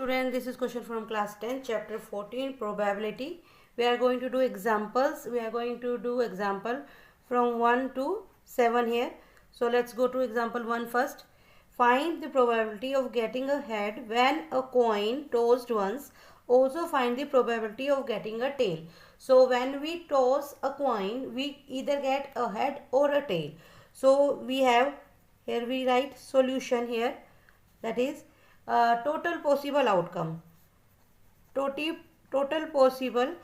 student, this is question from class 10 chapter 14 probability. We are going to do examples. We are going to do example from 1 to 7 here. So let's go to example 1 first. Find the probability of getting a head when a coin tossed once. Also find the probability of getting a tail. So when we toss a coin, we either get a head or a tail. So we have, here we write solution here, that is total possible outcome. Total possible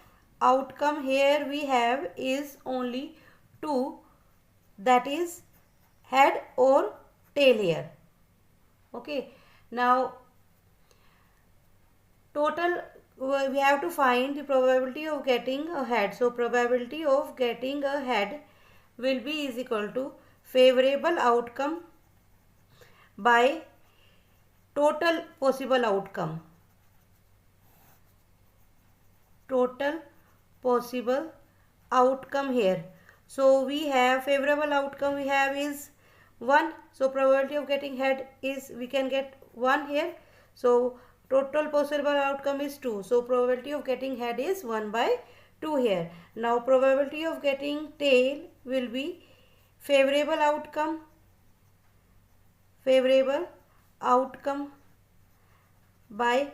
outcome here we have is only 2, that is head or tail here. Okay, now total we have to find the probability of getting a head. So probability of getting a head will be is equal to favorable outcome by total possible outcome. Total possible outcome here. So we have favorable outcome we have is 1. So probability of getting head is we can get 1 here. So total possible outcome is 2. So probability of getting head is 1 by 2 here. Now probability of getting tail will be favorable outcome by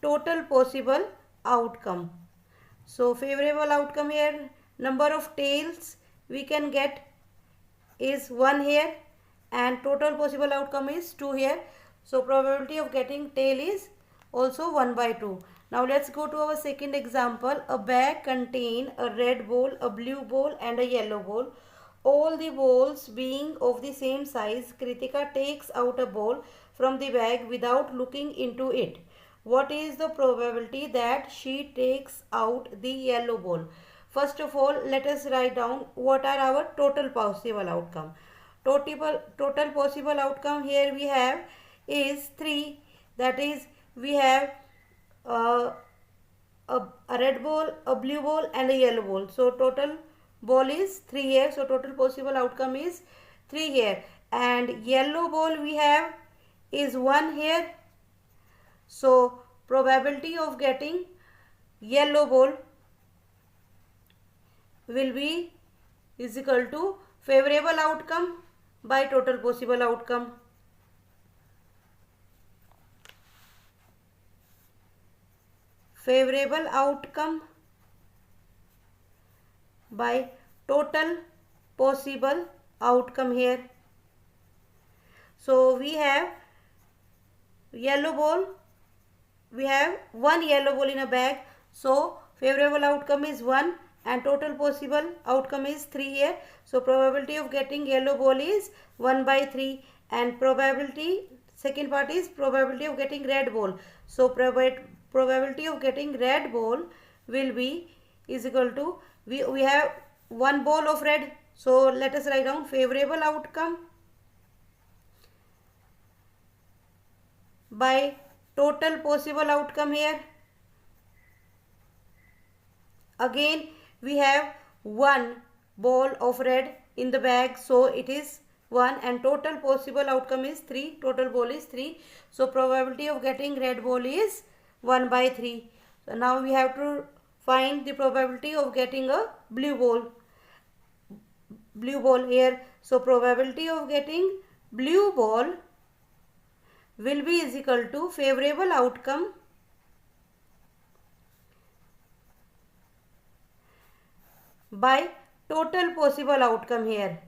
total possible outcome. So favorable outcome here, number of tails we can get is 1 here and total possible outcome is 2 here. So probability of getting tail is also 1 by 2. Now let's go to our second example. A bag contains a red ball, a blue ball and a yellow ball. All the balls being of the same size, Kritika takes out a ball from the bag without looking into it. What is the probability that she takes out the yellow ball? First of all, let us write down what are our total possible outcome. Total possible outcome here we have is 3. That is, we have a red ball, a blue ball and a yellow ball. So total ball is 3 here. So total possible outcome is 3 here. And yellow ball we have is 1 here. So probability of getting yellow ball will be is equal to favorable outcome by total possible outcome. Favorable outcome by total possible outcome here. So we have yellow ball, we have 1 yellow ball in a bag. So favorable outcome is 1 and total possible outcome is 3 here. So probability of getting yellow ball is 1 by 3 and probability, second part is probability of getting red ball. So probability of getting red ball will be is equal to, we have 1 ball of red. So let us write down favorable outcome by total possible outcome here. Again we have 1 ball of red in the bag, so it is 1 and total possible outcome is 3. Total ball is 3. So probability of getting red ball is 1 by 3. So now we have to find the probability of getting a blue ball here. So probability of getting blue ball will be is equal to favorable outcome by total possible outcome here.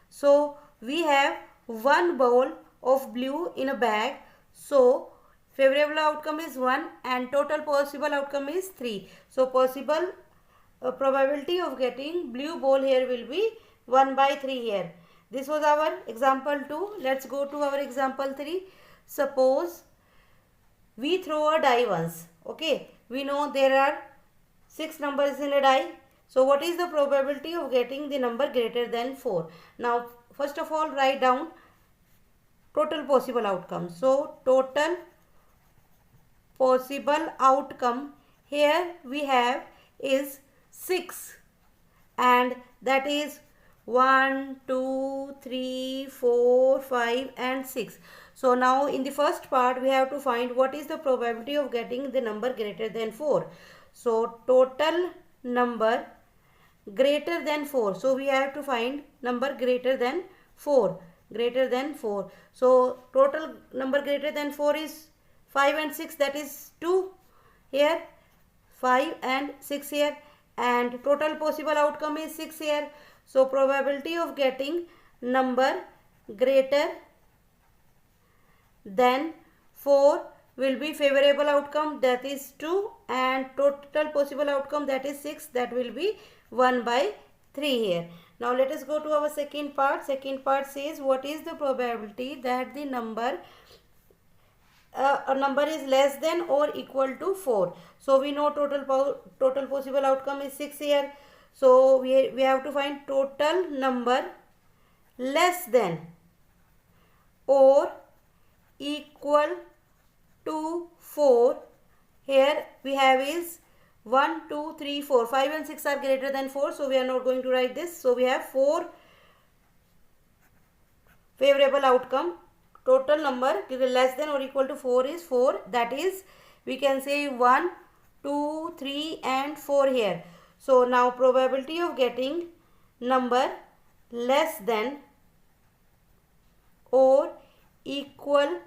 So we have 1 ball of blue in a bag. So favorable outcome is 1 and total possible outcome is 3. So possible probability of getting blue ball here will be 1 by 3 here. This was our example 2. Let's go to our example 3. Suppose we throw a die once. Okay, we know there are 6 numbers in a die. So what is the probability of getting the number greater than 4? Now first of all write down total possible outcome. So total possible outcome here we have is 6 and that is 1, 2, 3, 4, 5 and 6. So now in the first part we have to find what is the probability of getting the number greater than 4. So total number greater than 4. So we have to find number greater than 4. Greater than 4. So total number greater than 4 is 5 and 6, that is 2 here, 5 and 6 here, and total possible outcome is 6 here. So probability of getting number greater than 4 will be favorable outcome, that is 2, and total possible outcome, that is 6, that will be 1 by 3 here. Now let us go to our second part. Second part says what is the probability that the number a number is less than or equal to 4. So we know total possible outcome is 6 here. So we have to find total number less than or equal to 4. Here we have is 1, 2, 3, 4. 5 and 6 are greater than 4. So we are not going to write this. So we have 4 favorable outcome. Total number less than or equal to 4 is 4. That is, we can say 1, 2, 3 and 4 here. So now probability of getting number less than or equal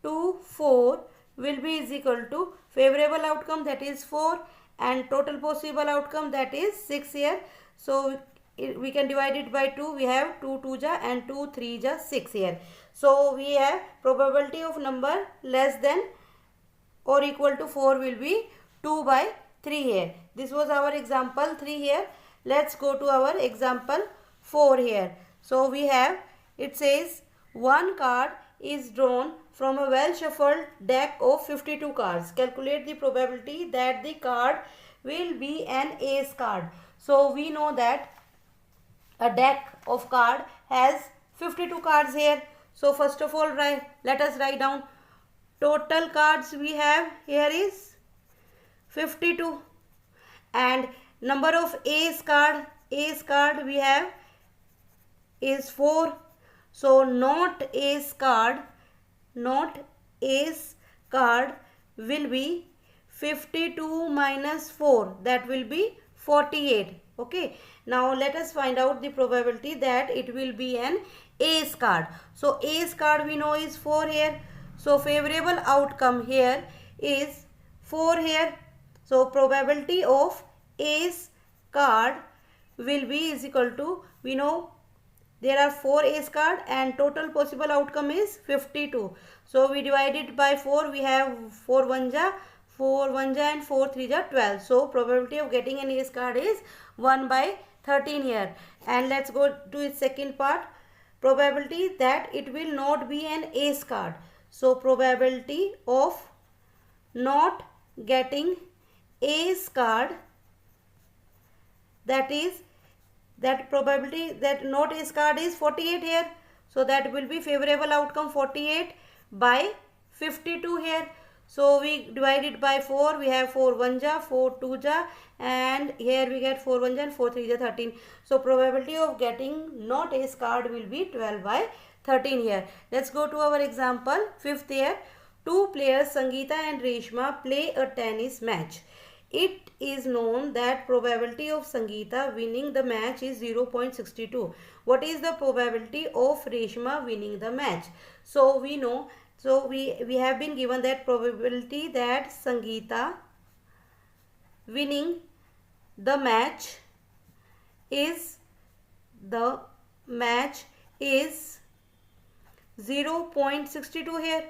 to 4 will be is equal to favorable outcome, that is 4, and total possible outcome, that is 6 here. So we can divide it by 2. We have 2 2 ja and 2 3 ja 6 here. So we have probability of number less than or equal to 4 will be 2 by 3 here. This was our example 3 here. Let's go to our example 4 here. So we have, it says one card is drawn from a well shuffled deck of 52 cards. Calculate the probability that the card will be an ace card. So we know that a deck of card has 52 cards here. So first of all, let us write down total cards we have here is 52, and number of ace card we have is 4. So not ace card will be 52 minus 4, that will be 48. Okay, now let us find out the probability that it will be an ace card. So ace card we know is 4 here. So favorable outcome here is 4 here. So probability of ace card will be is equal to, we know there are 4 ace card and total possible outcome is 52. So we divide it by 4. We have 4 1 ja and 4 3 ja 12. So probability of getting an ace card is 1 by 13 here. And let's go to its second part. Probability that it will not be an ace card. So probability of not getting ace card, that is, that probability that not ace card is 48 here. So that will be favorable outcome 48 by 52 here. So we divide it by 4. We have 4 1 ja, 4 2 ja, and here we get 4 1 ja and 4 3 ja 13. So probability of getting not ace card will be 12 by 13 here. Let's go to our example 5th here. Two players Sangeeta and Reshma play a tennis match. It is known that probability of Sangeeta winning the match is 0.62. What is the probability of Reshma winning the match? So we know, so we have been given that probability that Sangeeta winning the match is 0.62 here.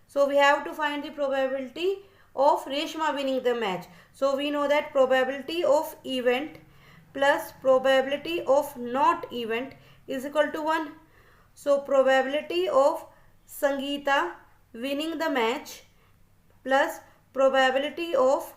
So we have to find the probability of Reshma winning the match. So we know that probability of event plus probability of not event is equal to 1. So probability of Sangeeta winning the match plus probability of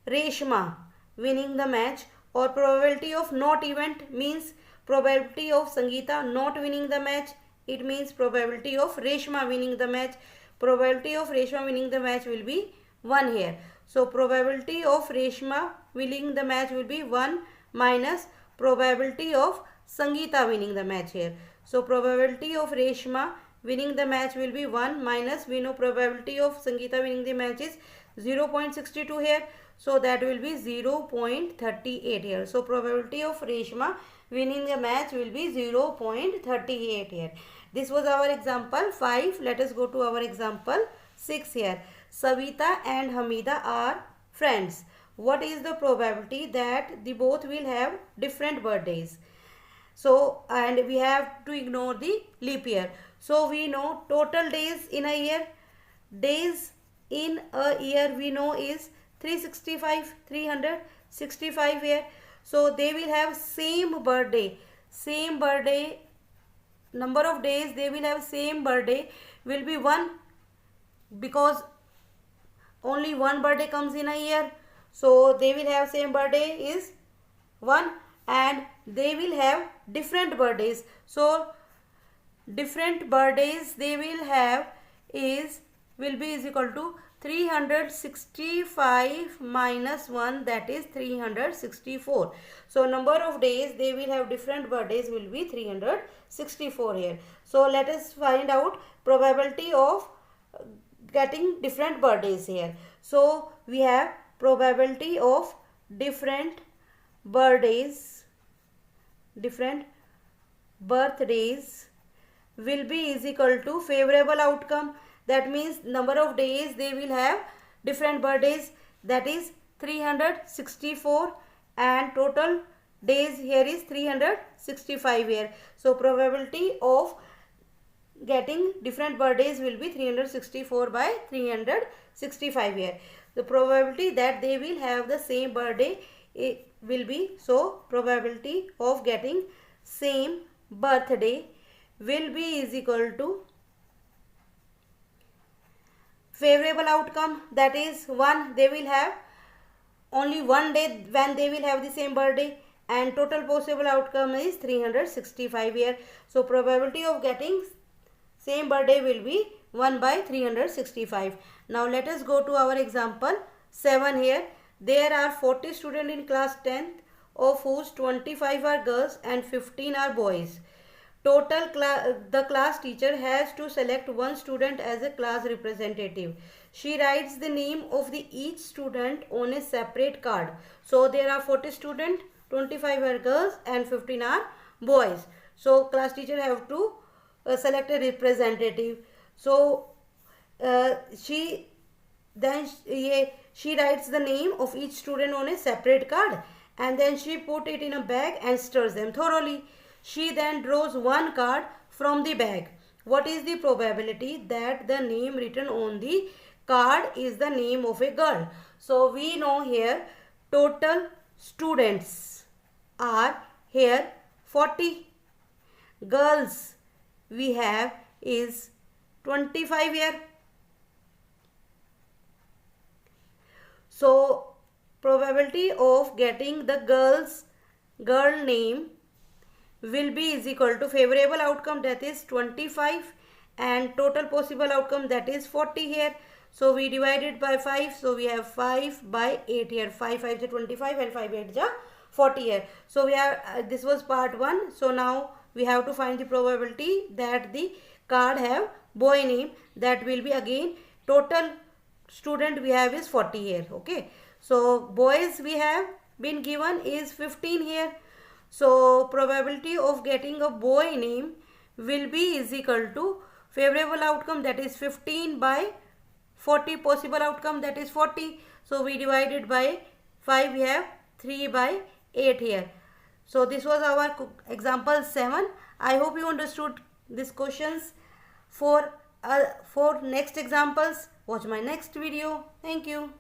Reshma winning the match, or probability of not event means probability of Sangeeta not winning the match. It means probability of Reshma winning the match. Probability of Reshma winning the match will be 1 here. So probability of Reshma winning the match will be 1 minus probability of Sangeeta winning the match here. So probability of Reshma winning the match will be 1 minus, we know probability of Sangeeta winning the match is 0.62 here. So that will be 0.38 here. So probability of Reshma winning the match will be 0.38 here. This was our example 5. Let us go to our example 6 here. Savita and Hamida are friends. What is the probability that the both will have different birthdays? So, and we have to ignore the leap year. So, we know total days in a year. Days in a year we know is 365 here. So, they will have same birthday. Number of days they will have same birthday will be 1, because only one birthday comes in a year. So they will have same birthday is 1, and they will have different birthdays. So different birthdays they will have will be equal to 365 minus 1, that is 364. So number of days they will have different birthdays will be 364 here. So let us find out probability of getting different birthdays here. So we have probability of different birthdays will be equal to favorable outcome. That means number of days they will have different birthdays, that is 364, and total days here is 365 here. So probability of getting different birthdays will be 364 by 365 here. The probability that they will have the same birthday will be, so probability of getting same birthday will be equal to favorable outcome, that is 1, they will have only one day when they will have the same birthday, and total possible outcome is 365 here. So probability of getting same birthday will be 1 by 365. Now let us go to our example 7 here. There are 40 students in class 10th, of whose 25 are girls and 15 are boys. Total the class teacher has to select one student as a class representative. She writes the name of each student on a separate card. So there are 40 students, 25 are girls and 15 are boys. So class teacher have to select a representative. So she writes the name of each student on a separate card, and then she put it in a bag and stirs them thoroughly. She then draws one card from the bag. What is the probability that the name written on the card is the name of a girl? So we know here total students are here 40. Girls we have is 25 here. So probability of getting the girl name will be equal to favorable outcome, that is 25, and total possible outcome, that is 40 here. So we divide it by 5. So we have 5 by 8 here. 5 5 is 25 and 5 8 is 40 here. So we have this was part 1. So now we have to find the probability that the card have boy name. That will be again total student we have is 40 here. Okay. So boys we have been given is 15 here. So probability of getting a boy name will be equal to favorable outcome, that is 15 by 40, possible outcome, that is 40. So we divided by 5, we have 3 by 8 here. So this was our example 7. I hope you understood these questions. For next examples, watch my next video. Thank you.